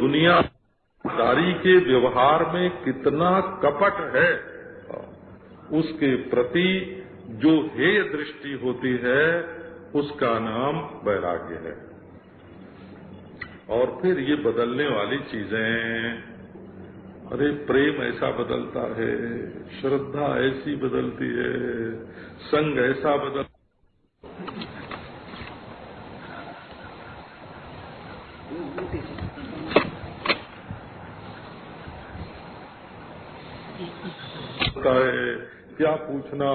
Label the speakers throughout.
Speaker 1: दुनियादारी के व्यवहार में कितना कपट है, उसके प्रति जो हेय दृष्टि होती है उसका नाम वैराग्य है। और फिर ये बदलने वाली चीजें, अरे प्रेम ऐसा बदलता है, श्रद्धा ऐसी बदलती है, संग ऐसा बदलता है, क्या पूछना।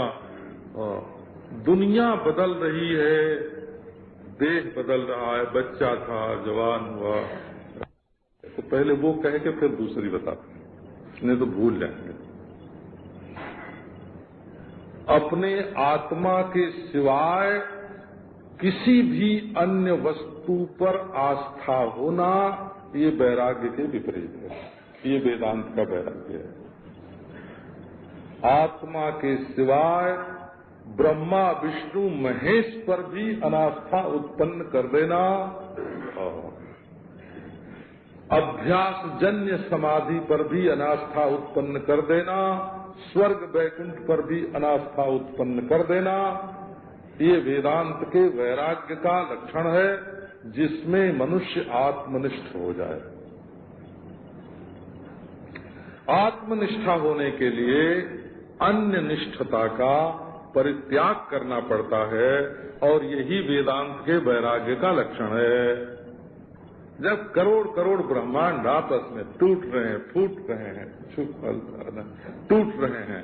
Speaker 1: दुनिया बदल रही है, देश बदल रहा है, बच्चा था जवान हुआ, तो पहले वो कह के फिर दूसरी बताते हैं, नहीं तो भूल जाएंगे। अपने आत्मा के सिवाय किसी भी अन्य वस्तु पर आस्था होना, ये वैराग्य के विपरीत है, ये वेदांत का वैराग्य है। आत्मा के सिवाय ब्रह्मा विष्णु महेश पर भी अनास्था उत्पन्न कर देना, अभ्यास जन्य समाधि पर भी अनास्था उत्पन्न कर देना, स्वर्ग वैकुंठ पर भी अनास्था उत्पन्न कर देना, ये वेदांत के वैराग्य का लक्षण है, जिसमें मनुष्य आत्मनिष्ठ हो जाए। आत्मनिष्ठा होने के लिए अन्य निष्ठता का परित्याग करना पड़ता है, और यही वेदांत के वैराग्य का लक्षण है। जब करोड़ करोड़ ब्रह्मांड आपस में टूट रहे हैं, फूट रहे हैं, टूट रहे हैं,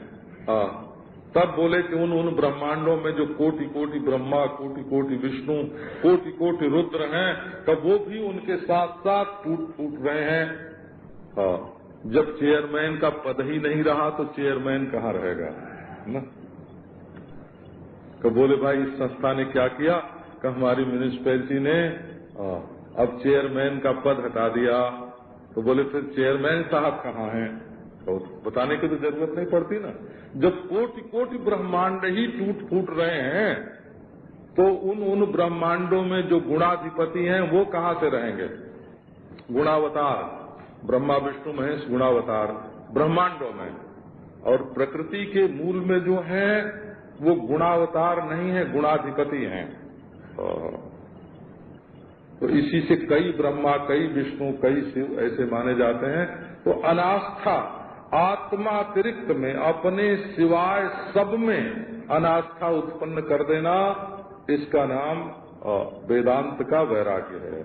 Speaker 1: तब बोले कि उन ब्रह्मांडों में जो कोटि कोटि ब्रह्मा, कोटि कोटि विष्णु, कोटि कोटि रुद्र हैं, तब वो भी उनके साथ साथ टूट फूट रहे हैं। जब चेयरमैन का पद ही नहीं रहा तो चेयरमैन कहाँ रहेगा ना। तो बोले भाई इस संस्था ने क्या किया, कि हमारी म्यूनिसिपैलिटी ने अब चेयरमैन का पद हटा दिया। तो बोले फिर चेयरमैन साहब कहाँ हैं, तो बताने की तो जरूरत नहीं पड़ती ना। जब कोटि कोटि ब्रह्मांड ही टूट फूट रहे हैं, तो उन ब्रह्मांडों में जो गुणाधिपति हैं वो कहाँ से रहेंगे। गुणावतार ब्रह्मा विष्णु महेश गुणावतार ब्रह्मांडों में, और प्रकृति के मूल में जो है वो गुणावतार नहीं है, गुणाधिपति हैं। तो इसी से कई ब्रह्मा, कई विष्णु, कई शिव ऐसे माने जाते हैं। तो अनास्था, आत्मातिरिक्त में, अपने सिवाय सब में अनास्था उत्पन्न कर देना, इसका नाम वेदांत का वैराग्य है।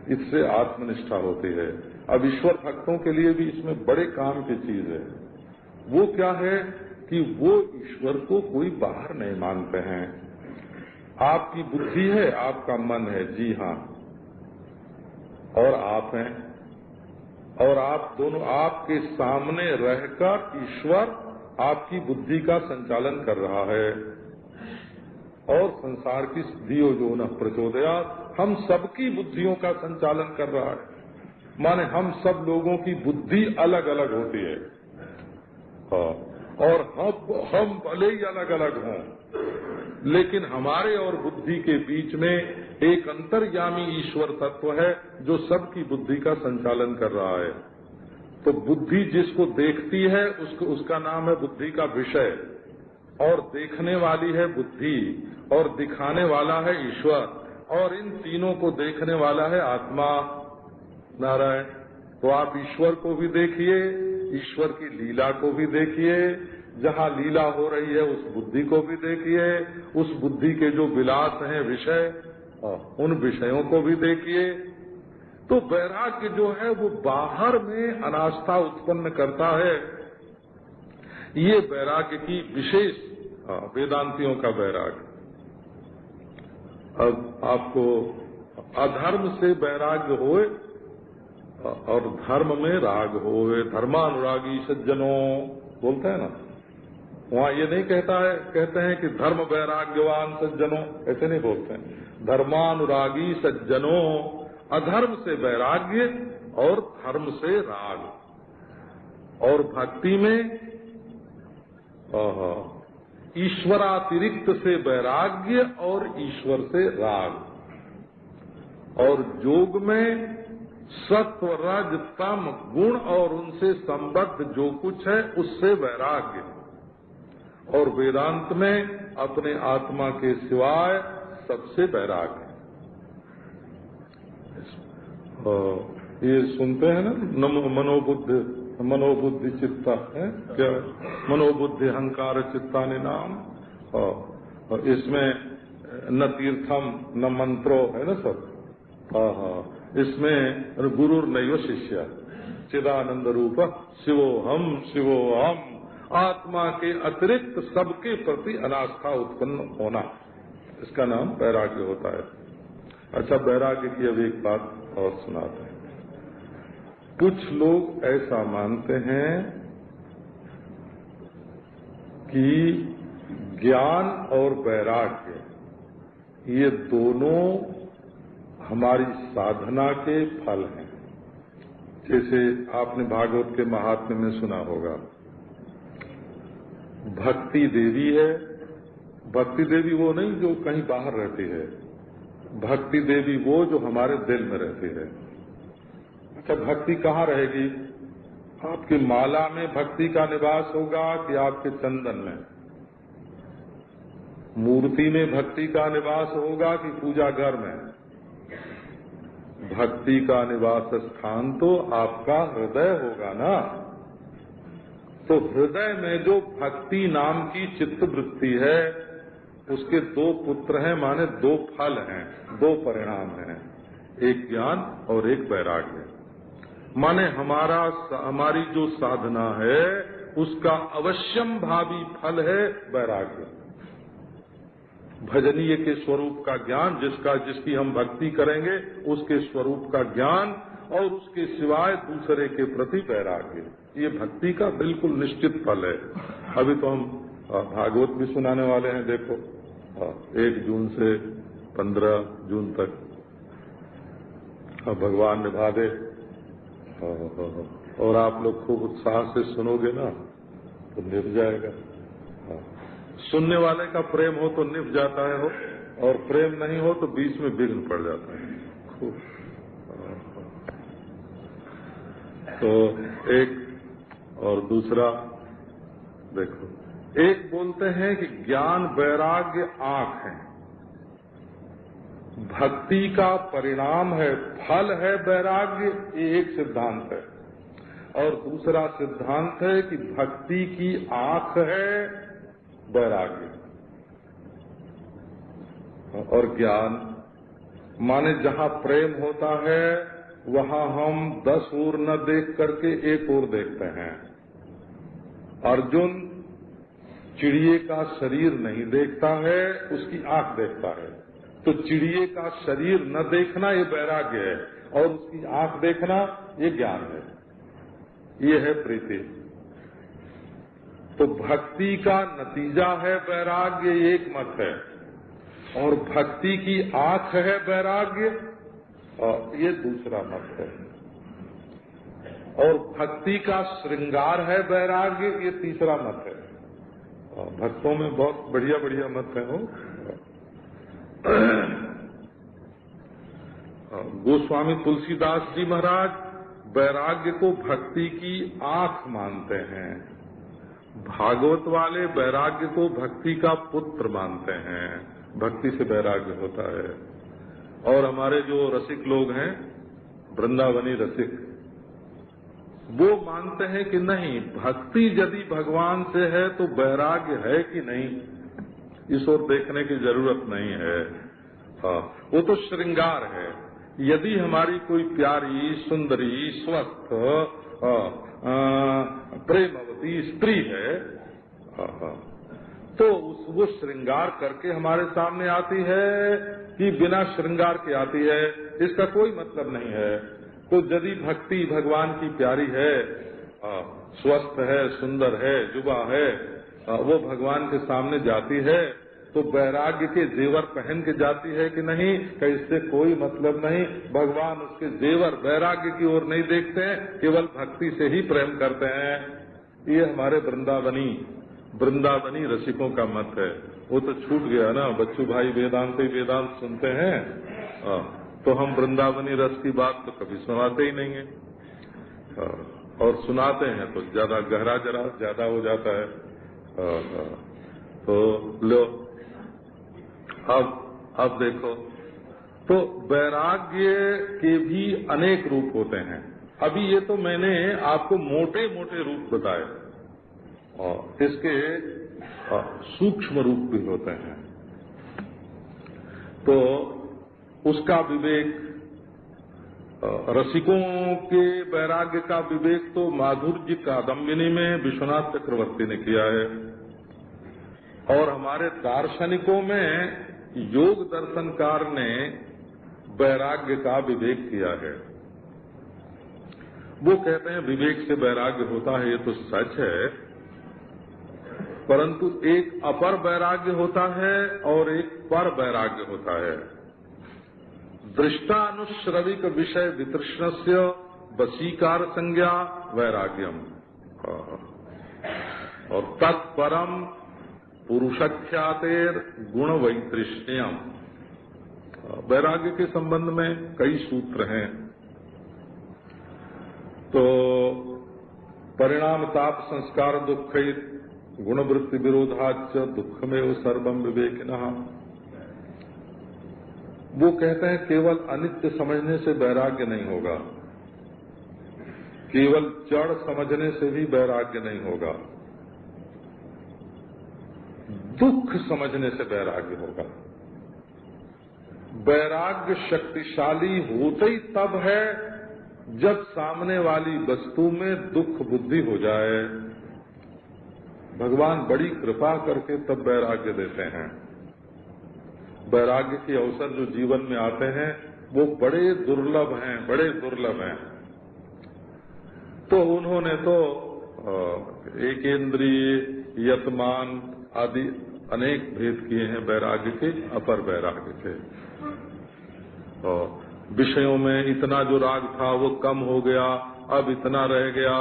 Speaker 1: इससे आत्मनिष्ठा होती है। अब ईश्वर भक्तों के लिए भी इसमें बड़े काम की चीज है। वो क्या है कि वो ईश्वर को कोई बाहर नहीं मानते हैं। आपकी बुद्धि है, आपका मन है, जी हाँ, और आप हैं, और आप दोनों, आपके सामने रहकर ईश्वर आपकी बुद्धि का संचालन कर रहा है। और संसार की धियो जो न प्रचोदयात्, हम सबकी बुद्धियों का संचालन कर रहा है। माने हम सब लोगों की बुद्धि अलग अलग होती है, और हम भले ही अलग अलग हों, लेकिन हमारे और बुद्धि के बीच में एक अंतर्यामी ईश्वर तत्व है जो सबकी बुद्धि का संचालन कर रहा है। तो बुद्धि जिसको देखती है उसका नाम है बुद्धि का विषय, और देखने वाली है बुद्धि, और दिखाने वाला है ईश्वर, और इन तीनों को देखने वाला है आत्मा नारायण। तो आप ईश्वर को भी देखिए, ईश्वर की लीला को भी देखिए, जहाँ लीला हो रही है उस बुद्धि को भी देखिए, उस बुद्धि के जो विलास हैं विषय, उन विषयों को भी देखिए। तो वैराग्य जो है वो बाहर में अनास्था उत्पन्न करता है। ये वैराग्य की विशेष वेदांतियों का वैराग्य। अब आपको अधर्म से वैराग्य होए और धर्म में राग होए, धर्मानुरागी सज्जनों बोलते हैं ना, वहाँ ये नहीं कहते हैं कि धर्म वैराग्यवान सज्जनों, ऐसे नहीं बोलते हैं। धर्मानुरागी सज्जनों, अधर्म से वैराग्य और धर्म से राग। और भक्ति में ईश्वरातिरिक्त से वैराग्य और ईश्वर से राग। और योग में सत्व रज तम गुण और उनसे संबद्ध जो कुछ है उससे वैराग्य। और वेदांत में अपने आत्मा के सिवाय सबसे वैराग्य। ये सुनते हैं ना, मनोबुद्धि चित्ता है क्या, मनोबुद्धि अहंकार चित्ता ने नाम। और इसमें न तीर्थम न मंत्रो है ना सब। इसमें गुरु नैव शिष्य चिदानंद रूप शिवोहम। आत्मा के अतिरिक्त सबके प्रति अनास्था उत्पन्न होना, इसका नाम वैराग्य होता है। अच्छा, वैराग्य की अब एक बात और सुनाते हैं। कुछ लोग ऐसा मानते हैं कि ज्ञान और वैराग्य ये दोनों हमारी साधना के फल हैं। जैसे आपने भागवत के महात्म्य में सुना होगा, भक्ति देवी है। भक्ति देवी वो नहीं जो कहीं बाहर रहती है, भक्ति देवी वो जो हमारे दिल में रहती है। अच्छा, भक्ति कहाँ रहेगी? आपकी माला में भक्ति का निवास होगा कि आपके चंदन में? मूर्ति में भक्ति का निवास होगा कि पूजा घर में? भक्ति का निवास स्थान तो आपका हृदय होगा ना। तो हृदय में जो भक्ति नाम की चित्त वृत्ति है, उसके दो पुत्र हैं, माने दो फल हैं, दो परिणाम हैं, एक ज्ञान और एक वैराग्य। माने हमारी जो साधना है उसका अवश्यम भावी फल है वैराग्य। भजनीय के स्वरूप का ज्ञान, जिसकी हम भक्ति करेंगे उसके स्वरूप का ज्ञान, और उसके सिवाय दूसरे के प्रति वैराग्य, ये भक्ति का बिल्कुल निश्चित फल है। अभी तो हम भागवत भी सुनाने वाले हैं। देखो, 1 जून से 15 जून तक भगवान निभा दे, और आप लोग खूब उत्साह से सुनोगे ना तो निभ जाएगा। सुनने वाले का प्रेम हो तो निभ जाता है हो, और प्रेम नहीं हो तो बीच में विघ्न पड़ जाता है खूब। तो एक और दूसरा देखो, एक बोलते हैं कि ज्ञान वैराग्य आंख है, भक्ति का परिणाम है, फल है वैराग्य, ये एक सिद्धांत है। और दूसरा सिद्धांत है कि भक्ति की आंख है वैराग्य। और ज्ञान माने जहाँ प्रेम होता है वहाँ हम 10 ओर न देख करके एक ओर देखते हैं। अर्जुन चिड़िए का शरीर नहीं देखता है, उसकी आंख देखता है। तो चिड़िए का शरीर न देखना ये वैराग्य है, और उसकी आंख देखना ये ज्ञान है, ये है प्रीति। तो भक्ति का नतीजा है वैराग्य, एक मत है। और भक्ति की आंख है वैराग्य, और ये दूसरा मत है। और भक्ति का श्रृंगार है वैराग्य, ये तीसरा मत है। भक्तों में बहुत बढ़िया बढ़िया मत है। हो गोस्वामी तुलसीदास जी महाराज वैराग्य को भक्ति की आंख मानते हैं। भागवत वाले वैराग्य को भक्ति का पुत्र मानते हैं, भक्ति से वैराग्य होता है। और हमारे जो रसिक लोग हैं, वृंदावनी रसिक, वो मानते हैं कि नहीं, भक्ति यदि भगवान से है तो वैराग्य है कि नहीं, इस ओर देखने की जरूरत नहीं है। हाँ, वो तो श्रृंगार है। यदि हमारी कोई प्यारी सुंदरी स्वस्थ प्रेमवती स्त्री है, तो वो श्रृंगार करके हमारे सामने आती है कि बिना श्रृंगार के आती है, इसका कोई मतलब नहीं है। तो यदि भक्ति भगवान की प्यारी है, स्वस्थ है, सुंदर है, युवा है, वो भगवान के सामने जाती है, तो वैराग्य के जेवर पहन के जाती है कि नहीं, कि इससे कोई मतलब नहीं। भगवान उसके जेवर वैराग्य की ओर नहीं देखते हैं, केवल भक्ति से ही प्रेम करते हैं। ये हमारे वृंदावनी रसिकों का मत है। वो तो छूट गया ना, बच्चू भाई वेदांत सुनते हैं, तो हम वृंदावनी रस की बात तो कभी सुनाते ही नहीं है, और सुनाते हैं तो ज्यादा गहरा जरा ज्यादा हो जाता है। तो लो अब देखो, तो वैराग्य के भी अनेक रूप होते हैं। अभी ये तो मैंने आपको मोटे मोटे रूप बताए, और इसके सूक्ष्म रूप भी होते हैं। तो उसका विवेक, रसिकों के वैराग्य का विवेक तो माधुर्य कादम्बिनी में विश्वनाथ चक्रवर्ती ने किया है, और हमारे दार्शनिकों में योग दर्शनकार ने वैराग्य का विवेक किया है। वो कहते हैं विवेक से वैराग्य होता है, ये तो सच है, परंतु एक अपर वैराग्य होता है और एक पर वैराग्य होता है। दृष्टानुश्रविक विषय वितृष्णस्य वशीकार संज्ञा वैराग्यम, और तत्परम पुरुषख्यातेर गुण वैतृष्ण्यम। वैराग्य के संबंध में कई सूत्र हैं। तो परिणाम ताप संस्कार दुख गुणवृत्ति विरोधाच दुखमेव सर्वम विवेकिनः। वो कहते हैं केवल अनित्य समझने से वैराग्य नहीं होगा, केवल जड़ समझने से भी वैराग्य नहीं होगा, दुख समझने से वैराग्य होगा। वैराग्य शक्तिशाली होते ही तब है जब सामने वाली वस्तु में दुख बुद्धि हो जाए। भगवान बड़ी कृपा करके तब वैराग्य देते हैं। वैराग्य के अवसर जो जीवन में आते हैं वो बड़े दुर्लभ हैं, बड़े दुर्लभ हैं। तो उन्होंने तो एकेंद्रिय, यतमान आदि अनेक भेद किए हैं वैराग्य के, अपर वैराग्य के। विषयों में इतना जो राग था वो कम हो गया, अब इतना रह गया,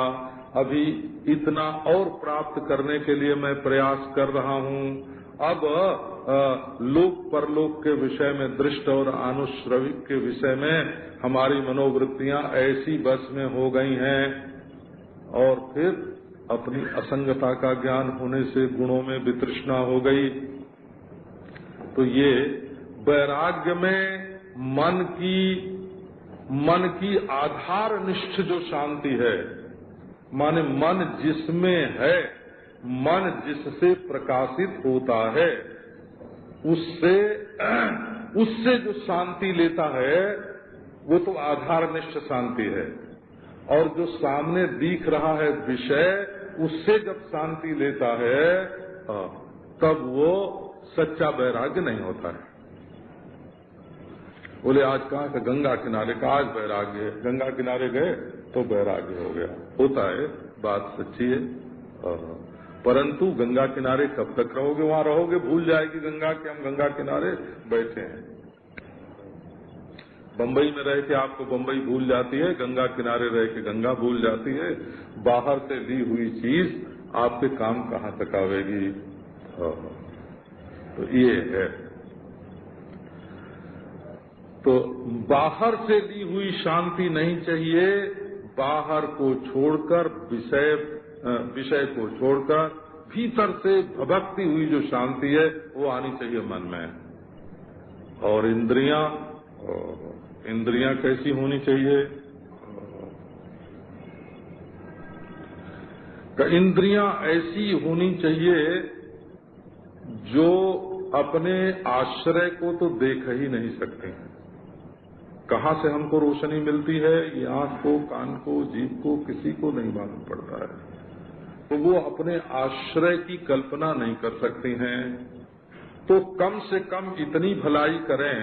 Speaker 1: अभी इतना और प्राप्त करने के लिए मैं प्रयास कर रहा हूँ। अब लोक परलोक के विषय में, दृष्ट और अनुश्रविक के विषय में हमारी मनोवृत्तियां ऐसी बस में हो गई हैं, और फिर अपनी असंगता का ज्ञान होने से गुणों में वितृष्णा हो गई। तो ये वैराग्य में मन की आधार निष्ठ जो शांति है, माने मन जिसमें है, मन जिससे प्रकाशित होता है, उससे जो शांति लेता है वो तो आधारनिष्ठ शांति है। और जो सामने दिख रहा है विषय, उससे जब शांति लेता है तब वो सच्चा वैराग्य नहीं होता है। बोले आज कहाँ का गंगा किनारे का आज वैराग्य है, गंगा किनारे गए तो वैराग्य हो गया। होता है, बात सच्ची है, परंतु गंगा किनारे कब तक रहोगे? वहां रहोगे भूल जाएगी गंगा कि हम गंगा किनारे बैठे हैं। बंबई में रह के आपको बंबई भूल जाती है, गंगा किनारे रह के गंगा भूल जाती है। बाहर से ली हुई चीज आपके काम कहाँ तक आवेगी? तो ये है। तो बाहर से ली हुई शांति नहीं चाहिए, बाहर को छोड़कर, विषय को छोड़कर भीतर से भभक्ति हुई जो शांति है वो आनी चाहिए मन में। और इंद्रियां कैसी होनी चाहिए? इंद्रियां ऐसी होनी चाहिए जो अपने आश्रय को तो देख ही नहीं सकते। कहाँ से हमको रोशनी मिलती है, ये आंख को, कान को, जीभ को, किसी को नहीं मालूम पड़ता है। तो वो अपने आश्रय की कल्पना नहीं कर सकती हैं। तो कम से कम इतनी भलाई करें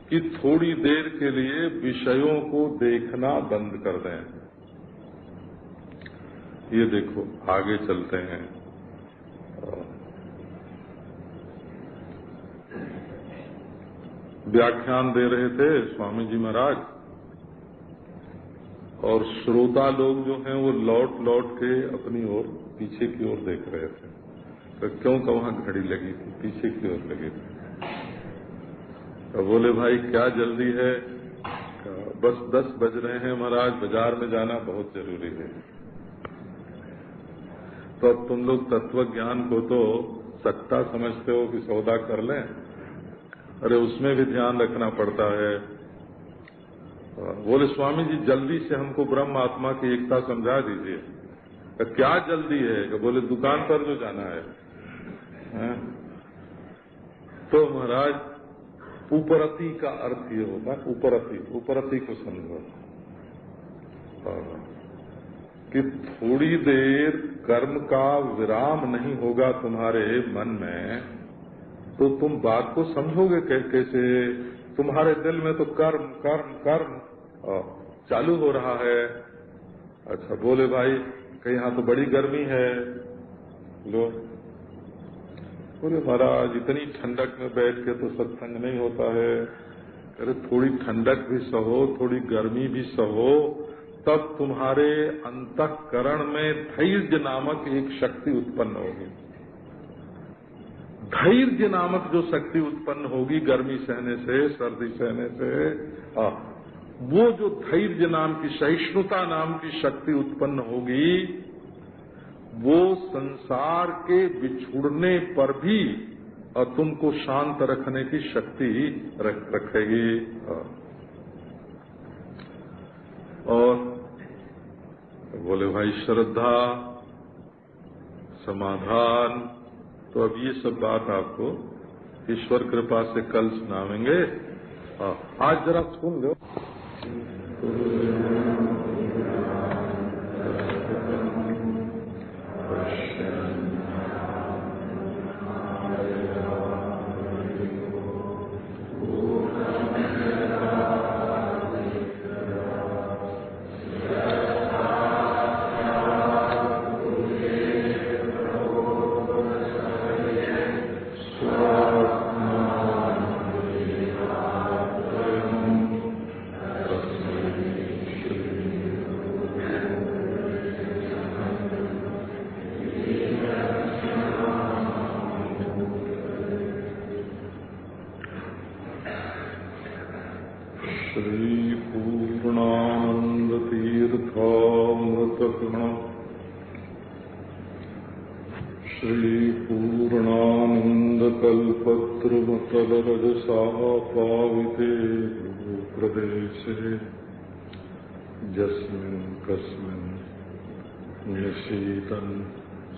Speaker 1: कि थोड़ी देर के लिए विषयों को देखना बंद कर दें। ये देखो आगे चलते हैं। व्याख्यान दे रहे थे स्वामी जी महाराज, और श्रोता लोग जो हैं वो लौट लौट के अपनी ओर, पीछे की ओर देख रहे थे। तो क्यों का वहां घड़ी लगी थी, पीछे की ओर लगी थी। तो बोले भाई क्या जल्दी है? बस 10 बज रहे हैं महाराज, बाजार में जाना बहुत जरूरी है। तो अब तुम लोग तत्व ज्ञान को तो सट्टा समझते हो कि सौदा कर लें, अरे उसमें भी ध्यान रखना पड़ता है। बोले स्वामी जी जल्दी से हमको ब्रह्म आत्मा की एकता समझा दीजिए। तो क्या जल्दी है? कि बोले दुकान पर जो जाना है। तो महाराज उपरति का अर्थ ये होता है, उपरति को समझो कि थोड़ी देर कर्म का विराम नहीं होगा तुम्हारे मन में तो तुम बात को समझोगे कैसे? तुम्हारे दिल में तो कर्म कर्म कर्म चालू हो रहा है। अच्छा बोले भाई कहीं यहाँ तो बड़ी गर्मी है। लो बोले महाराज इतनी ठंडक में बैठ के तो सत्संग नहीं होता है। अरे थोड़ी ठंडक भी सहो, थोड़ी गर्मी भी सहो, तब तुम्हारे अंतःकरण में धैर्य नामक एक शक्ति उत्पन्न होगी। धैर्य नामक जो शक्ति उत्पन्न होगी गर्मी सहने से, सर्दी सहने से, वो जो धैर्य नाम की, सहिष्णुता नाम की शक्ति उत्पन्न होगी, वो संसार के बिछुड़ने पर भी तुमको शांत रखने की शक्ति रखेगी। और बोले भाई श्रद्धा, समाधान, तो अब ये सब बात आपको ईश्वर कृपा से कल सुनावेंगे। आज जरा सुन लो।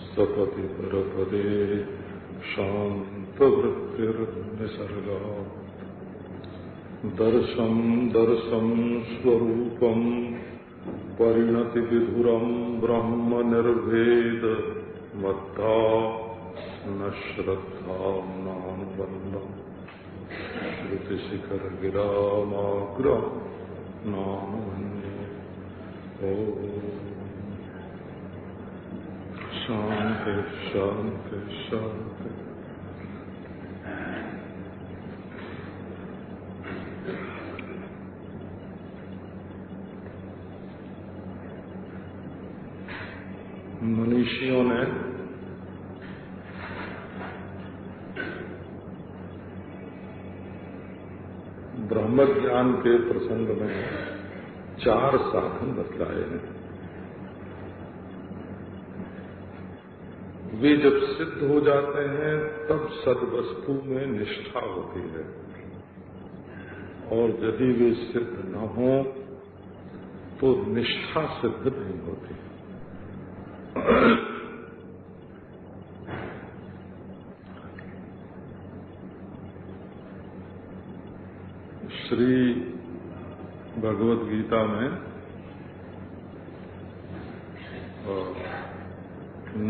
Speaker 1: सपति परपदे शांतवृत्तिर्निसर्गा दर्शम दर्शम स्वरूपम परिणति विधुरम ब्रह्म निर्भेद मत्ता न श्रद्धा नानुबंधम श्रुति शिखर गिरामाग्र नानुमन्ये। शांति शांति शांति। मनीषियों ने ब्रह्म ज्ञान के प्रसंग में 4 साधन बतलाए हैं। वे जब सिद्ध हो जाते हैं तब सद्वस्तु में निष्ठा होती है, और यदि वे सिद्ध न हो तो निष्ठा सिद्ध नहीं होती। श्री भगवद गीता में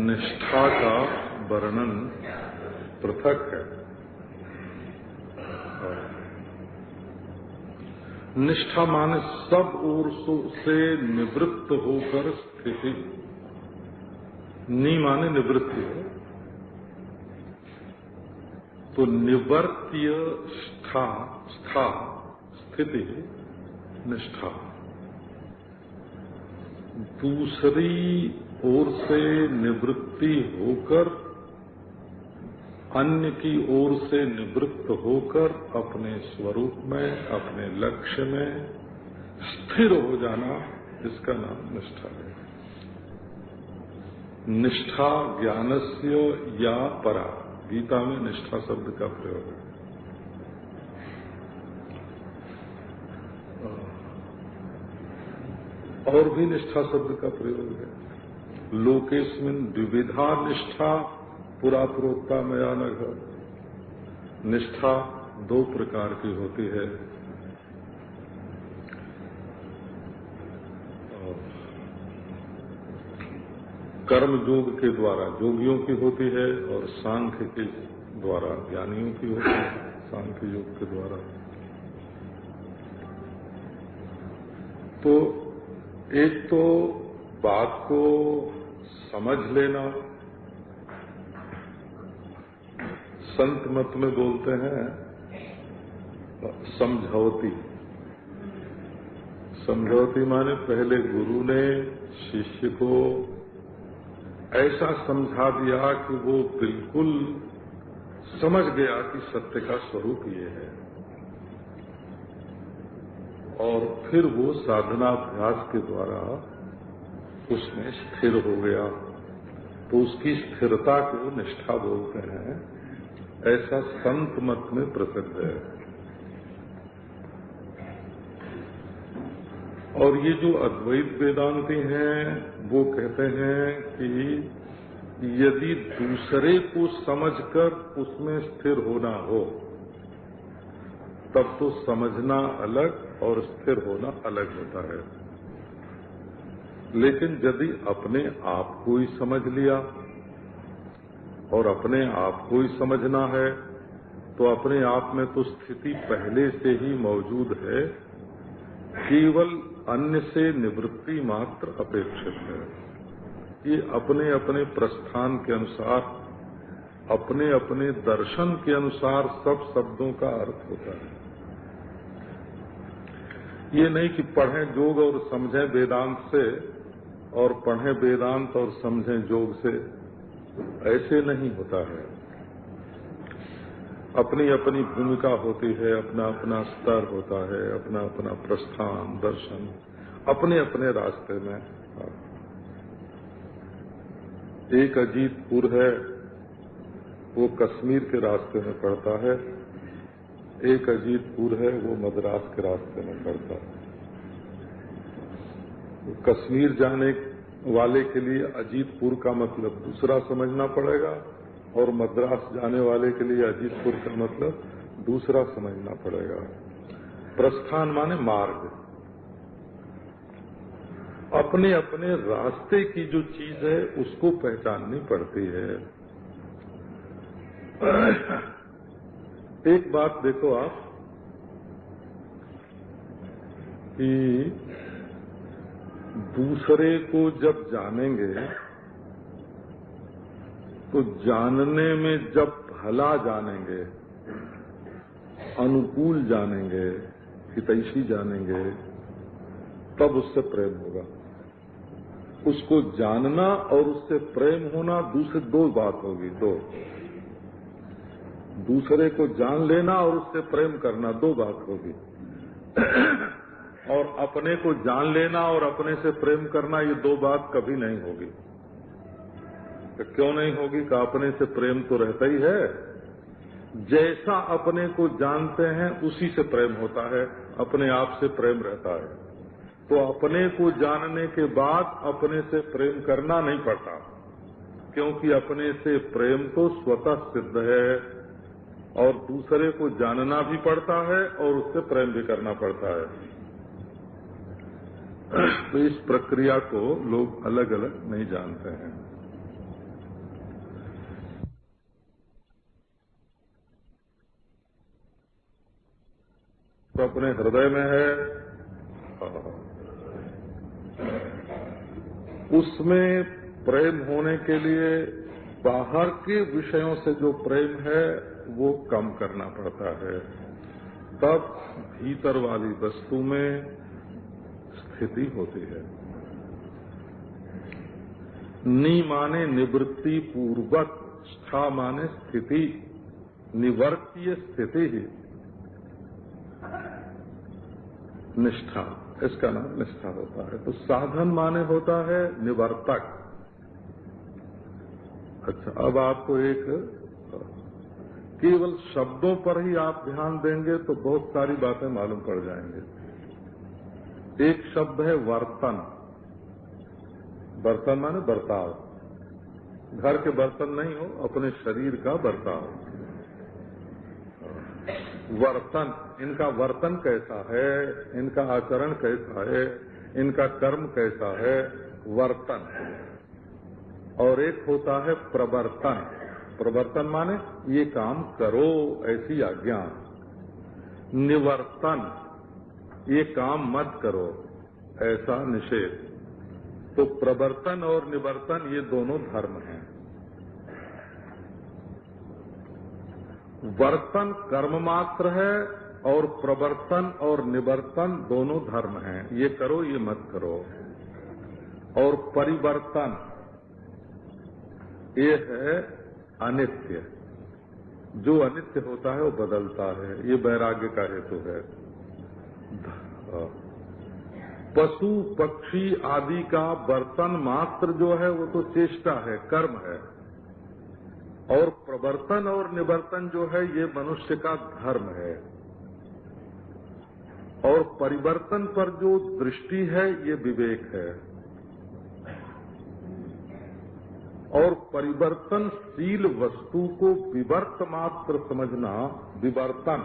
Speaker 1: निष्ठा का वर्णन पृथक है। निष्ठा माने सब ओर से निवृत्त होकर स्थिति। नी माने निवृत्ति है, तो निवर्त्य स्था स्थिति निष्ठा। दूसरी ओर से निवृत्ति होकर अन्य की ओर से निवृत्त होकर अपने स्वरूप में, अपने लक्ष्य में स्थिर हो जाना, इसका नाम निष्ठा है। निष्ठा ज्ञानस्य या परा, गीता में निष्ठा शब्द का प्रयोग है। और भी निष्ठा शब्द का प्रयोग है। लोकेस्मिन् द्विविधा निष्ठा पुरा प्रोक्ता मया नघ। निष्ठा दो प्रकार की होती है। कर्म योग के द्वारा योगियों की होती है और सांख्य के द्वारा ज्ञानियों की होती है, सांख्य योग के द्वारा। तो एक तो बात को समझ लेना, संत मत में बोलते हैं समझौती। समझौती माने पहले गुरु ने शिष्य को ऐसा समझा दिया कि वो बिल्कुल समझ गया कि सत्य का स्वरूप ये है, और फिर वो साधनाभ्यास के द्वारा उसमें स्थिर हो गया, तो उसकी स्थिरता को निष्ठा बोलते हैं। ऐसा संत मत में प्रसिद्ध है। और ये जो अद्वैत वेदांती हैं वो कहते हैं कि यदि दूसरे को समझकर उसमें स्थिर होना हो तब तो समझना अलग और स्थिर होना अलग होता है। लेकिन यदि अपने आप को ही समझ लिया और अपने आप को ही समझना है तो अपने आप में तो स्थिति पहले से ही मौजूद है, केवल अन्य से निवृत्ति मात्र अपेक्षित है। ये अपने अपने प्रस्थान के अनुसार, अपने अपने दर्शन के अनुसार सब शब्दों का अर्थ होता है। ये नहीं कि पढ़ें योग और समझें वेदांत से और पढ़ें वेदांत और समझें योग से, ऐसे नहीं होता है। अपनी अपनी भूमिका होती है, अपना अपना स्तर होता है, अपना अपना प्रस्थान दर्शन अपने अपने रास्ते में। एक अजीतपुर है, वो कश्मीर के रास्ते में पड़ता है, एक अजीतपुर है वो मद्रास के रास्ते में पड़ता है। कश्मीर जाने वाले के लिए अजीतपुर का मतलब दूसरा समझना पड़ेगा और मद्रास जाने वाले के लिए अजीतपुर का मतलब दूसरा समझना पड़ेगा। प्रस्थान माने मार्ग। अपने अपने रास्ते की जो चीज है उसको पहचाननी पड़ती है। एक बात देखो आप कि दूसरे को जब जानेंगे तो जानने में जब भला जानेंगे, अनुकूल जानेंगे, हितैषी जानेंगे, तब उससे प्रेम होगा। उसको जानना और उससे प्रेम होना दूसरे दो बात होगी। दो, दूसरे को जान लेना और उससे प्रेम करना दो बात होगी। और अपने को जान लेना और अपने से प्रेम करना ये दो बात कभी नहीं होगी। तो क्यों नहीं होगी? कि अपने से प्रेम तो रहता ही है। जैसा अपने को जानते हैं उसी से प्रेम होता है, अपने आप से प्रेम रहता है। तो अपने को जानने के बाद अपने से प्रेम करना नहीं पड़ता, क्योंकि अपने से प्रेम तो स्वतः सिद्ध है। और दूसरे को जानना भी पड़ता है और उससे प्रेम भी करना पड़ता है। तो इस प्रक्रिया को लोग अलग अलग नहीं जानते हैं। तो अपने हृदय में है, उसमें प्रेम होने के लिए बाहर के विषयों से जो प्रेम है वो कम करना पड़ता है, तब भीतर वाली वस्तु में स्थिति होती है। नी माने निवृत्ति पूर्वक स्था माने स्थिति, निवर्तीय स्थिति ही निष्ठा, इसका नाम निष्ठा होता है। तो साधन माने होता है निवर्तक। अच्छा, अब आपको एक केवल शब्दों पर ही आप ध्यान देंगे तो बहुत सारी बातें मालूम पड़ जाएंगे। एक शब्द है वर्तन। बर्तन माने बर्ताव, घर के बर्तन नहीं हो, अपने शरीर का बर्ताव। वर्तन, इनका वर्तन कैसा है, इनका आचरण कैसा है, इनका कर्म कैसा है, वर्तन। और एक होता है प्रवर्तन। प्रवर्तन माने ये काम करो, ऐसी आज्ञा। निवर्तन, ये काम मत करो, ऐसा निषेध। तो प्रवर्तन और निवर्तन ये दोनों धर्म हैं। वर्तन कर्म मात्र है और प्रवर्तन और निवर्तन दोनों धर्म हैं। ये करो, ये मत करो। और परिवर्तन ये है अनित्य। जो अनित्य होता है वो बदलता है, ये वैराग्य का हेतु है। पशु पक्षी आदि का बर्तन मात्र जो है वो तो चेष्टा है, कर्म है। और प्रवर्तन और निवर्तन जो है ये मनुष्य का धर्म है। और परिवर्तन पर जो दृष्टि है ये विवेक है। और परिवर्तनशील वस्तु को विवर्त मात्र समझना विवर्तन,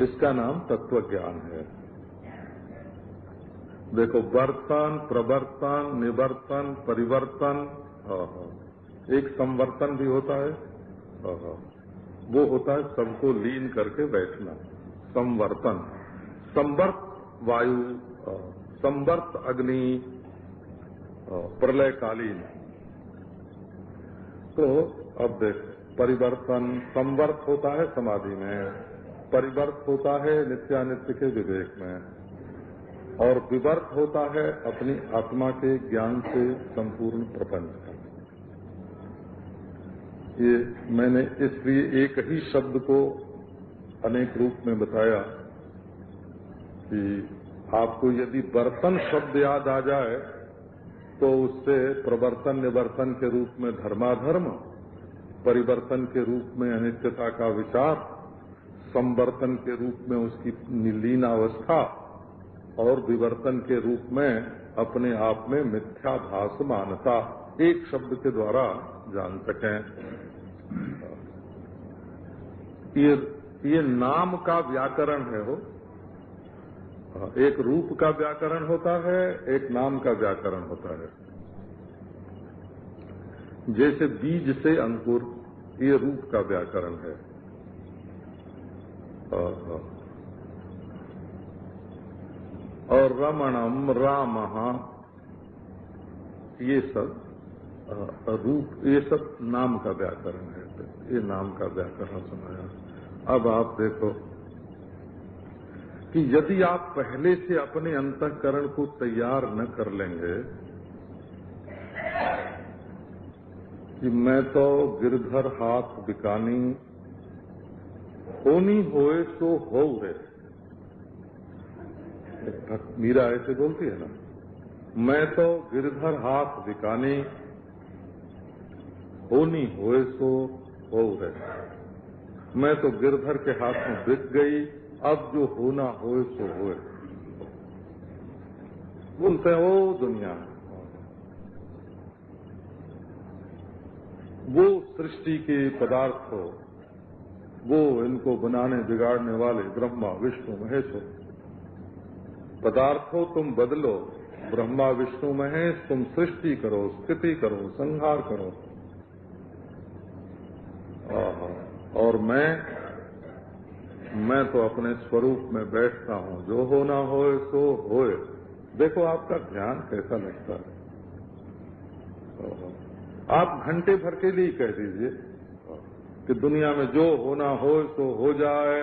Speaker 1: इसका नाम तत्व ज्ञान है। देखो, वर्तन, प्रवर्तन, निवर्तन, परिवर्तन, एक संवर्तन भी होता है। वो होता है सबको लीन करके बैठना, संवर्तन। संवर्त वायु, संवर्त अग्नि, प्रलयकालीन। तो अब देख, परिवर्तन, संवर्त होता है समाधि में, परिवर्त होता है नित्यानित्य के विवेक में, और विवर्त होता है अपनी आत्मा के ज्ञान से संपूर्ण प्रपंच का। ये मैंने इसलिए एक ही शब्द को अनेक रूप में बताया कि आपको यदि बर्तन शब्द याद आ जाए तो उससे प्रवर्तन निवर्तन के रूप में धर्माधर्म, परिवर्तन के रूप में अनित्यता का विचार, संवर्तन के रूप में उसकी लीन अवस्था, और विवर्तन के रूप में अपने आप में मिथ्याभास मानता, एक शब्द के द्वारा जान सकें। ये नाम का व्याकरण है। हो, एक रूप का व्याकरण होता है, एक नाम का व्याकरण होता है। जैसे बीज से अंकुर, ये रूप का व्याकरण है। और रमणम, रामः, ये सब रूप, ये सब नाम का व्याकरण है। ये नाम का व्याकरण सुनाया। अब आप देखो कि यदि आप पहले से अपने अंतःकरण को तैयार न कर लेंगे कि मैं तो गिरधर हाथ बिकानी, होनी होए सो हो रे। मीरा ऐसे बोलती है ना, मैं तो गिरधर हाथ बिकानी, होनी होए सो हो रे। मैं तो गिरधर के हाथ में बिक गई, अब जो होना होए सो होए। बोलते हैं ओ दुनिया, वो सृष्टि के पदार्थ हो, वो इनको बनाने बिगाड़ने वाले ब्रह्मा विष्णु महेश हो। पदार्थ हो तुम बदलो, ब्रह्मा विष्णु महेश तुम सृष्टि करो, स्थिति करो, संहार करो। और मैं तो अपने स्वरूप में बैठता हूँ, जो होना होए सो होए। देखो आपका ध्यान कैसा लगता है। आप घंटे भर के लिए कह दीजिए कि दुनिया में जो होना होए सो हो जाए,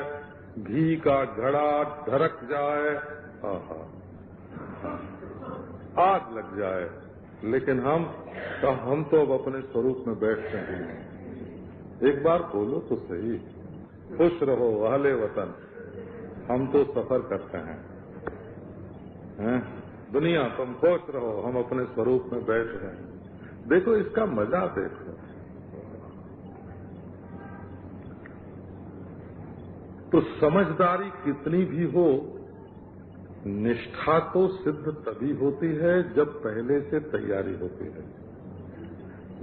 Speaker 1: घी का घड़ा ढरक जाए, आग लग जाए, लेकिन हम तो हम तो अब अपने स्वरूप में बैठते हैं। एक बार बोलो तो सही, खुश रहो अहले वतन, हम तो सफर करते हैं? दुनिया तुम खुश रहो, हम अपने स्वरूप में बैठ रहे हैं। देखो इसका मजा देखो। तो समझदारी कितनी भी हो, निष्ठा तो सिद्ध तभी होती है जब पहले से तैयारी होती है।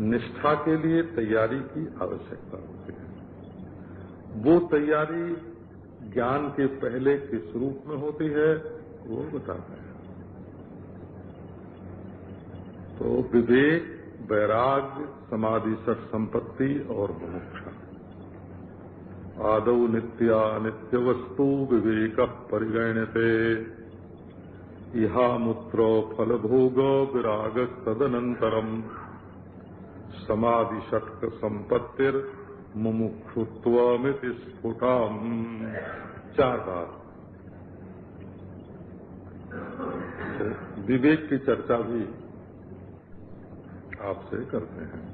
Speaker 1: निष्ठा के लिए तैयारी की आवश्यकता होती है। वो तैयारी ज्ञान के पहले किस रूप में होती है वो बताते हैं। तो विवेक, वैराग्य, समाधि, सठ संपत्ति और मुमुक्षा। आदौ नित्या नित्य वस्तु विवेक परिगण्यते, इहामुत्र फलभोग विराग तदनंतरम, समाधि षट्क संपत्तिर मुमुक्षुत्वमिति स्फुटम। 4 बार विवेक की चर्चा भी आपसे करते हैं।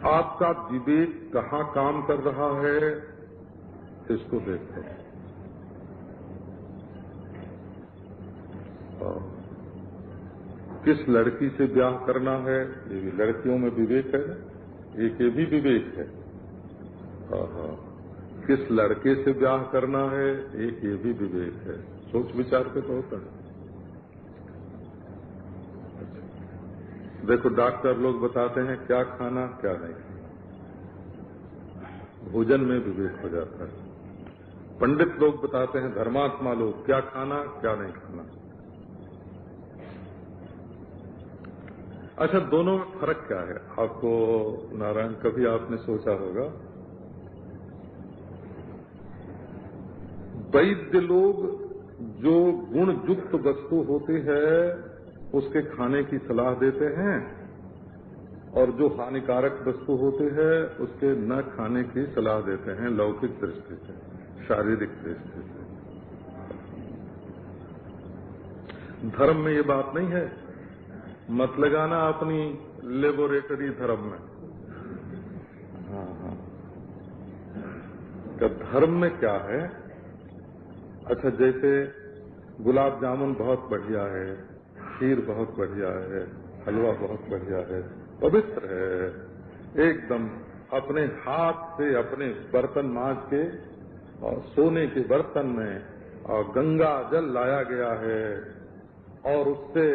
Speaker 1: आपका विवेक कहाँ काम कर रहा है इसको देखो। किस लड़की से ब्याह करना है, ये भी लड़कियों में विवेक है, एक ये भी विवेक है। किस लड़के से ब्याह करना है, एक ये भी विवेक है। सोच विचार के तो होता है। देखो डॉक्टर लोग बताते हैं क्या खाना क्या नहीं खाना, भोजन में विवेक हो जाता है। पंडित लोग बताते हैं, धर्मात्मा लोग, क्या खाना क्या नहीं खाना। अच्छा, दोनों में फर्क क्या है आपको नारायण, कभी आपने सोचा होगा? वैद्य लोग जो गुण युक्त वस्तु होती है उसके खाने की सलाह देते हैं, और जो हानिकारक वस्तु होती है उसके न खाने की सलाह देते हैं, लौकिक दृष्टि से, शारीरिक दृष्टि से। धर्म में ये बात नहीं है, मत लगाना अपनी लेबोरेटरी धर्म में। हाँ, तो धर्म में क्या है? अच्छा, जैसे गुलाब जामुन बहुत बढ़िया है, खीर बहुत बढ़िया है, हलवा बहुत बढ़िया है, पवित्र है एकदम, अपने हाथ से अपने बर्तन मांज के और सोने के बर्तन में और गंगा जल लाया गया है, और उससे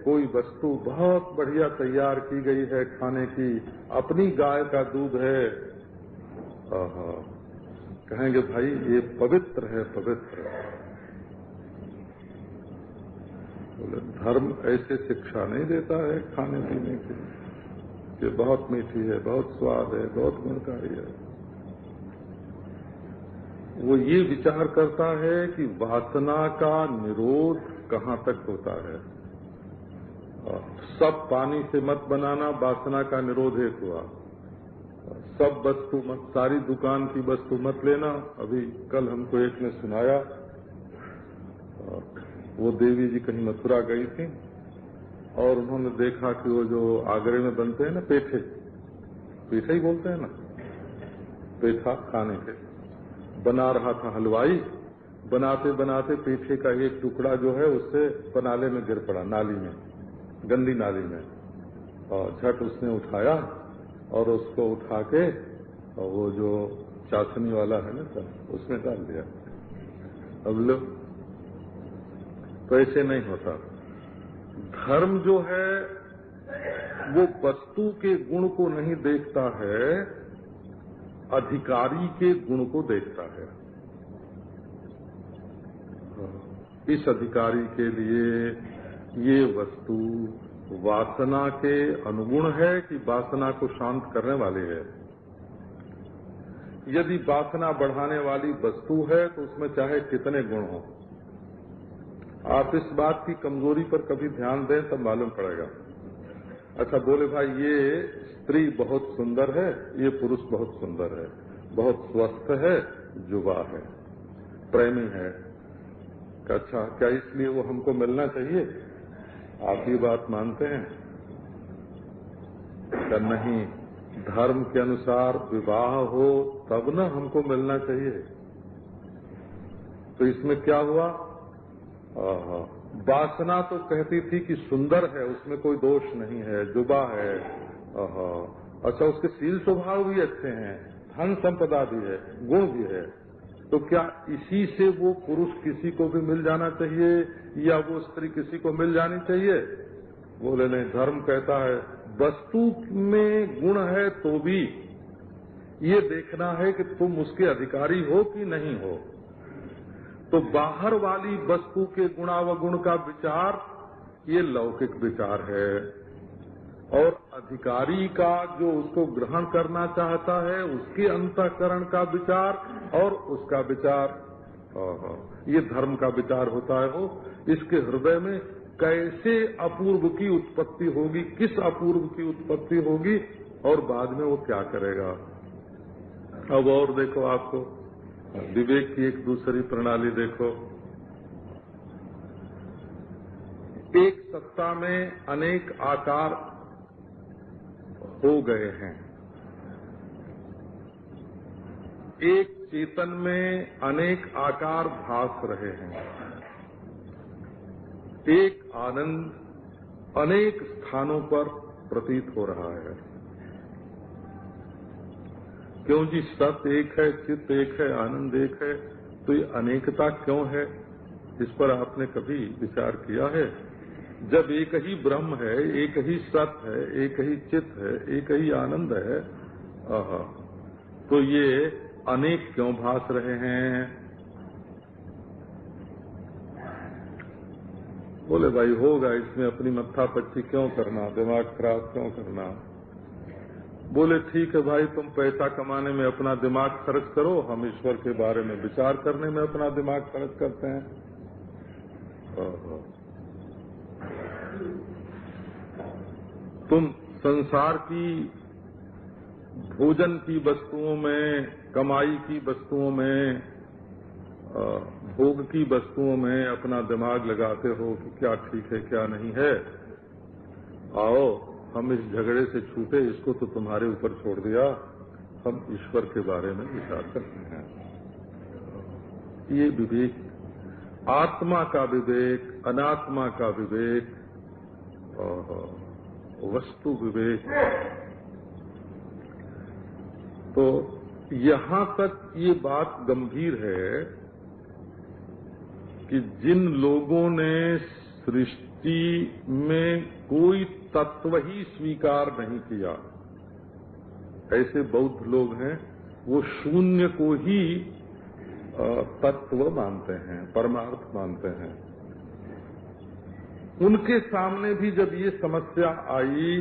Speaker 1: कोई वस्तु बहुत बढ़िया तैयार की गई है खाने की, अपनी गाय का दूध है। कहेंगे भाई ये पवित्र है, पवित्र। बोले धर्म ऐसे शिक्षा नहीं देता है खाने पीने की, कि बहुत मीठी है, बहुत स्वाद है, बहुत गुणकारी है। वो ये विचार करता है कि वासना का निरोध कहाँ तक होता है। सब पानी से मत बनाना, वासना का निरोध एक हुआ। सब वस्तु मत, सारी दुकान की वस्तु मत लेना। अभी कल हमको एक ने सुनाया, वो देवी जी कहीं मथुरा गई थी और उन्होंने देखा कि वो जो आगरे में बनते हैं ना पेठे, पेठा ही बोलते हैं ना, पेठा खाने के, बना रहा था हलवाई। बनाते बनाते पेठे का एक टुकड़ा जो है उससे पनाले में गिर पड़ा, नाली में, गंदी नाली में, और झट उसने उठाया और उसको उठा के और वो जो चाशनी वाला है ना सर, उसमें डाल दिया। अब लो, तो ऐसे नहीं होता। धर्म जो है वो वस्तु के गुण को नहीं देखता है, अधिकारी के गुण को देखता है। इस अधिकारी के लिए ये वस्तु वासना के अनुगुण है कि वासना को शांत करने वाली है। यदि वासना बढ़ाने वाली वस्तु है तो उसमें चाहे कितने गुण हो। आप इस बात की कमजोरी पर कभी ध्यान दें तब मालूम पड़ेगा। अच्छा, बोले भाई ये स्त्री बहुत सुंदर है, ये पुरुष बहुत सुंदर है, बहुत स्वस्थ है, युवा है, प्रेमी है, अच्छा, क्या इसलिए वो हमको मिलना चाहिए? आप ये बात मानते हैं? क्या नहीं, धर्म के अनुसार विवाह हो तब न हमको मिलना चाहिए? तो इसमें क्या हुआ? वासना तो कहती थी कि सुंदर है, उसमें कोई दोष नहीं है, जुबा है। अच्छा, उसके शील स्वभाव भी अच्छे हैं, धन संपदा भी है, गुण भी है। तो क्या इसी से वो पुरुष किसी को भी मिल जाना चाहिए या वो स्त्री किसी को मिल जानी चाहिए? बोले नहीं, धर्म कहता है वस्तु में गुण है तो भी ये देखना है कि तुम उसके अधिकारी हो कि नहीं हो। तो बाहर वाली वस्तु के गुणावगुण का विचार ये लौकिक विचार है, और अधिकारी का जो उसको ग्रहण करना चाहता है उसके अंतःकरण का विचार और उसका विचार, ये धर्म का विचार होता है। वो इसके हृदय में कैसे अपूर्व की उत्पत्ति होगी, किस अपूर्व की उत्पत्ति होगी, और बाद में वो क्या करेगा। अब और देखो, आपको विवेक की एक दूसरी प्रणाली देखो। एक सत्ता में अनेक आकार हो गए हैं, एक चेतन में अनेक आकार भास रहे हैं, एक आनंद अनेक स्थानों पर प्रतीत हो रहा है। क्यों जी? सत एक है, चित्त एक है, आनंद एक है, तो ये अनेकता क्यों है? इस पर आपने कभी विचार किया है? जब एक ही ब्रह्म है, एक ही सत है, एक ही चित्त है, एक ही आनंद है, तो ये अनेक क्यों भास रहे हैं? बोले भाई होगा, इसमें अपनी मत्था पच्ची क्यों करना, दिमाग खराब क्यों करना। बोले ठीक है भाई, तुम पैसा कमाने में अपना दिमाग खर्च करो, हम ईश्वर के बारे में विचार करने में अपना दिमाग खर्च करते हैं। तुम संसार की भोजन की वस्तुओं में, कमाई की वस्तुओं में, भोग की वस्तुओं में अपना दिमाग लगाते हो कि क्या ठीक है क्या नहीं है। आओ हम इस झगड़े से छूटे, इसको तो तुम्हारे ऊपर छोड़ दिया, हम ईश्वर के बारे में विचार करते हैं। ये विवेक, आत्मा का विवेक, अनात्मा का विवेक, वस्तु विवेक। तो यहाँ तक ये बात गंभीर है कि जिन लोगों ने सृष्टि में कोई तत्व ही स्वीकार नहीं किया, ऐसे बौद्ध लोग हैं, वो शून्य को ही तत्व मानते हैं, परमार्थ मानते हैं। उनके सामने भी जब ये समस्या आई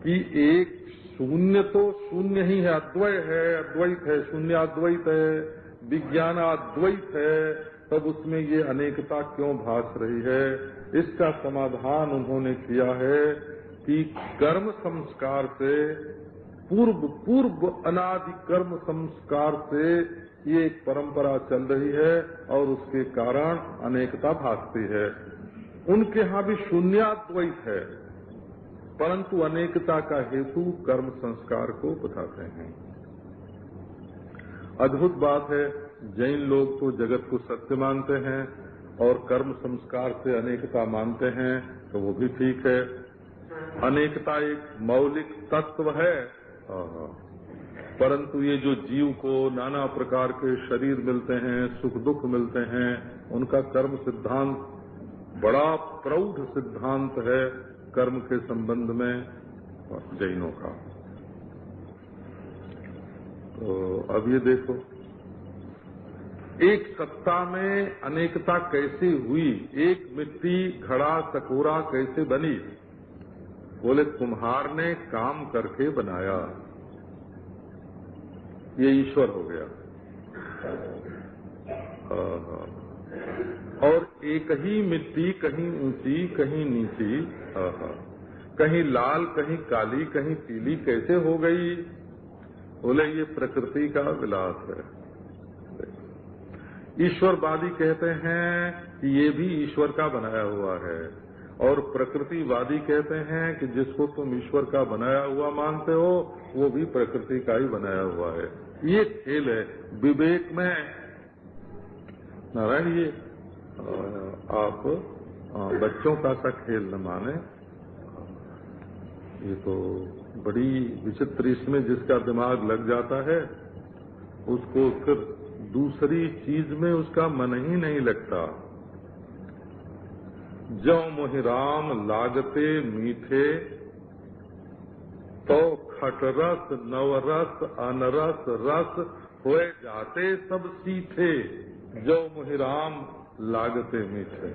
Speaker 1: कि एक शून्य तो शून्य ही है, अद्वय है, अद्वैत है, शून्याद्वैत है, विज्ञानाद्वैत है, तब उसमें ये अनेकता क्यों भास रही है? इसका समाधान उन्होंने किया है कि कर्म संस्कार से, पूर्व अनादि कर्म संस्कार से ये एक परंपरा चल रही है और उसके कारण अनेकता भासती है। उनके यहाँ भी शून्याद्वैत है, परंतु अनेकता का हेतु कर्म संस्कार को बताते हैं। अद्भुत बात है, जैन लोग तो जगत को सत्य मानते हैं और कर्म संस्कार से अनेकता मानते हैं, तो वो भी ठीक है। अनेकता एक मौलिक तत्व है, परंतु ये जो जीव को नाना प्रकार के शरीर मिलते हैं, सुख दुख मिलते हैं, उनका कर्म सिद्धांत बड़ा प्रौढ़ सिद्धांत है कर्म के संबंध में जैनों का। तो अब ये देखो, एक सत्ता में अनेकता कैसे हुई, एक मिट्टी घड़ा सकोरा कैसे बनी? बोले कुम्हार ने काम करके बनाया, ये ईश्वर हो गया। और एक ही मिट्टी कहीं ऊंची कहीं नीची, कहीं लाल कहीं काली कहीं पीली कैसे हो गई? बोले ये प्रकृति का विलास है। ईश्वरवादी कहते हैं कि ये भी ईश्वर का बनाया हुआ है, और प्रकृतिवादी कहते हैं कि जिसको तुम ईश्वर का बनाया हुआ मानते हो वो भी प्रकृति का ही बनाया हुआ है। ये खेल है विवेक में। नारायण, ये आप बच्चों का सा खेल न माने, ये तो बड़ी विचित्र, इसमें जिसका दिमाग लग जाता है उसको फिर दूसरी चीज में उसका मन ही नहीं लगता। जौ मोहि राम लागते मीठे, तो खटरस नवरस अनरस रस होए जाते सब सीठे। जौ मोहि राम लागते मीठे।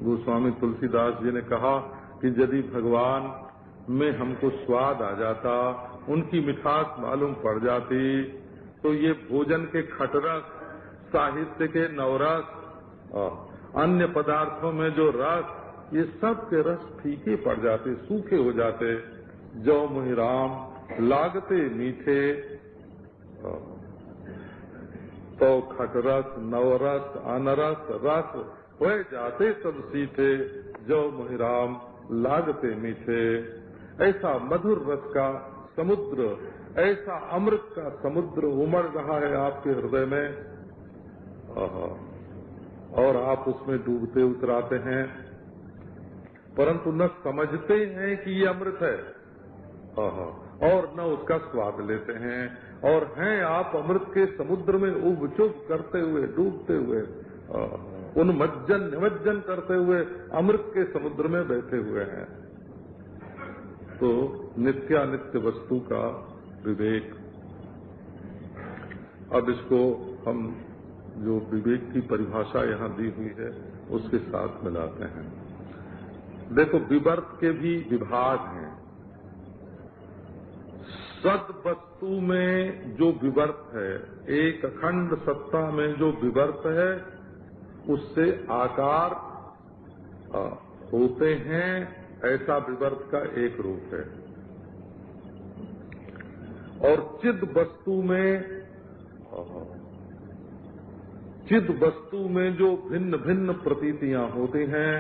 Speaker 1: गोस्वामी तुलसीदास जी ने कहा कि यदि भगवान में हमको स्वाद आ जाता, उनकी मिठास मालूम पड़ जाती, तो ये भोजन के खटरस, साहित्य के नवरस, अन्य पदार्थों में जो रस, ये सब के रस फीके पड़ जाते, सूखे हो जाते। जौ मोहि राम लागते मीठे, तो खटरस नवरस अनरस रस होए जाते सब सीठे। जौ मोहि राम लागते मीठे। ऐसा मधुर रस का समुद्र, ऐसा अमृत का समुद्र उमड़ रहा है आपके हृदय में, और आप उसमें डूबते उतराते हैं, परंतु न समझते हैं कि ये अमृत है, और न उसका स्वाद लेते हैं, और हैं आप अमृत के समुद्र में उब चुब करते हुए, डूबते हुए, उन्मज्जन निमज्जन करते हुए अमृत के समुद्र में बैठे हुए हैं। तो नित्यानित्य वस्तु का विवेक, अब इसको हम जो विवेक की परिभाषा यहाँ दी हुई है उसके साथ मिलाते हैं। देखो, विवर्त के भी विभाग हैं। सद वस्तु में जो विवर्त है, एक अखंड सत्ता में जो विवर्त है, उससे आकार होते हैं, ऐसा विवर्त का एक रूप है। और चिद वस्तु में जो भिन्न भिन्न प्रतीतियां होती हैं,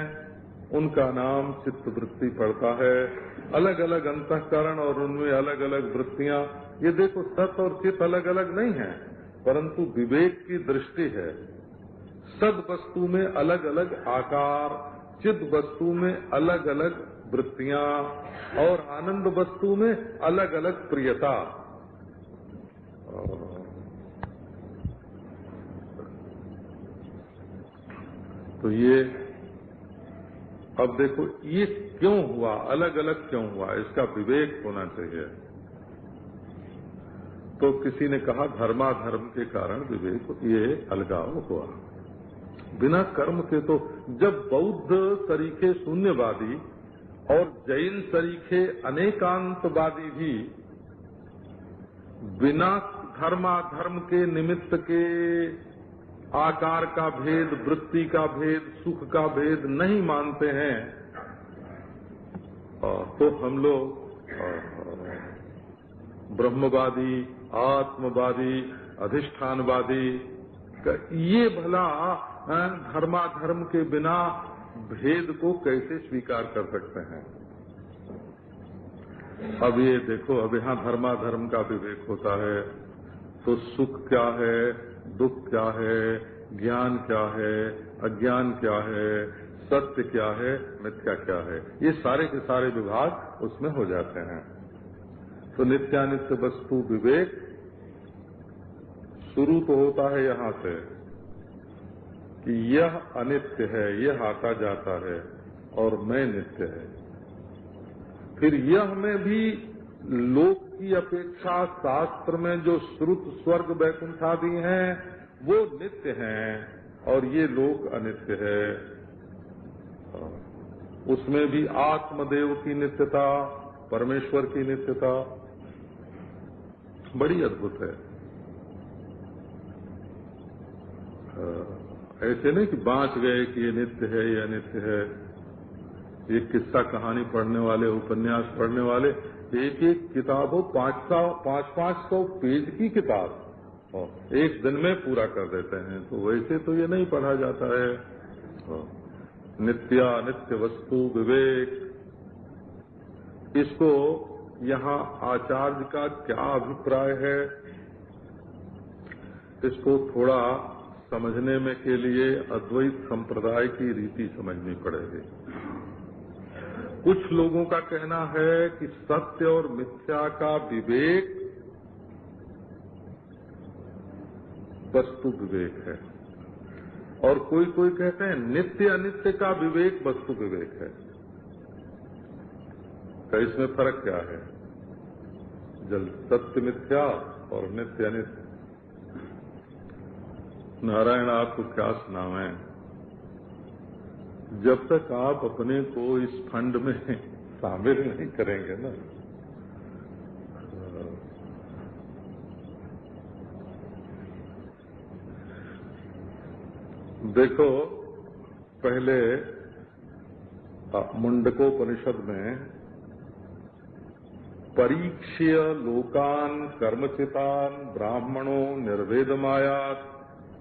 Speaker 1: उनका नाम चित्त वृत्ति पड़ता है। अलग अलग अंतःकरण और उनमें अलग अलग वृत्तियां, ये देखो सत और चित्त अलग अलग नहीं है, परंतु विवेक की दृष्टि है। सद वस्तु में अलग अलग आकार, चिद वस्तु में अलग अलग वृत्तियां, और आनंद वस्तु में अलग अलग प्रियता। तो ये अब देखो, ये क्यों हुआ, अलग अलग क्यों हुआ, इसका विवेक होना चाहिए। तो किसी ने कहा धर्माधर्म के कारण विवेक, ये अलगाव हुआ। बिना कर्म के तो, जब बौद्ध तरीके शून्यवादी और जैन तरीके अनेकांतवादी भी बिना धर्माधर्म के, निमित्त के, आकार का भेद, वृत्ति का भेद, सुख का भेद नहीं मानते हैं, तो हम लोग ब्रह्मवादी, आत्मवादी, अधिष्ठानवादी, ये भला धर्माधर्म के बिना भेद को कैसे स्वीकार कर सकते हैं। अब ये देखो, अब यहाँ धर्माधर्म का विवेक होता है, तो सुख क्या है, दुख क्या है, ज्ञान क्या है, अज्ञान क्या है, सत्य क्या है, मिथ्या क्या है, ये सारे के सारे विभाग उसमें हो जाते हैं। तो नित्यानित्य वस्तु विवेक शुरू तो होता है यहाँ से कि यह अनित्य है, यह आता जाता है, और मैं नित्य है। फिर यह में भी लोक की अपेक्षा शास्त्र में जो श्रुत स्वर्ग वैकुंठ आदि हैं वो नित्य हैं, और ये लोक अनित्य है। उसमें भी आत्मदेव की नित्यता, परमेश्वर की नित्यता बड़ी अद्भुत है। ऐसे नहीं कि बांच गए कि ये नित्य है, ये अनित्य है। ये किस्सा कहानी पढ़ने वाले, उपन्यास पढ़ने वाले, एक एक किताब हो 500 पेज की किताब, और एक दिन में पूरा कर देते हैं। तो वैसे तो ये नहीं पढ़ा जाता है। नित्यानित्य वस्तु विवेक, इसको यहाँ आचार्य का क्या अभिप्राय है, इसको थोड़ा समझने में के लिए अद्वैत संप्रदाय की रीति समझनी पड़ेगी। कुछ लोगों का कहना है कि सत्य और मिथ्या का विवेक वस्तु विवेक है, और कोई कोई कहते हैं नित्य अनित्य का विवेक वस्तु विवेक है। तो इसमें फर्क क्या है? जल सत्य मिथ्या और नित्य अनित्य। नारायण, आपको क्या सुनावें? जब तक आप अपने को इस फंड में शामिल नहीं करेंगे ना, देखो, पहले मुंडकोपनिषद में परीक्ष्य लोकान कर्मचितान ब्राह्मणो निर्वेदमायात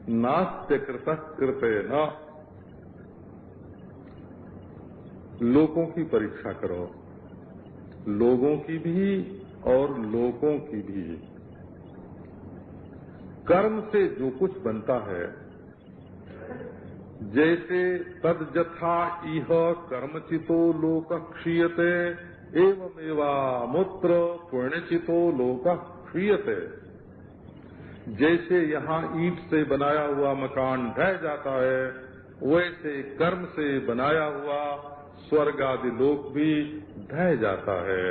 Speaker 1: नास्त्य कृतः कृतेन, लोगों की परीक्षा करो, लोगों की भी और लोगों की भी। कर्म से जो कुछ बनता है, जैसे तद्यथा इह कर्मचितो लोक क्षीयते एवमेवामुत्र पुण्यचितो लोक क्षीयते। जैसे यहाँ ईंट से बनाया हुआ मकान ढह जाता है, वैसे कर्म से बनाया हुआ स्वर्ग आदि लोक भी ढह जाता है।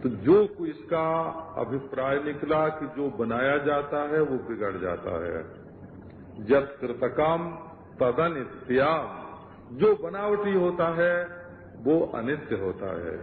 Speaker 1: तो जो इसका अभिप्राय निकला कि जो बनाया जाता है वो बिगड़ जाता है। यत् कृतकम तदनित्यम, जो बनावटी होता है वो अनित्य होता है।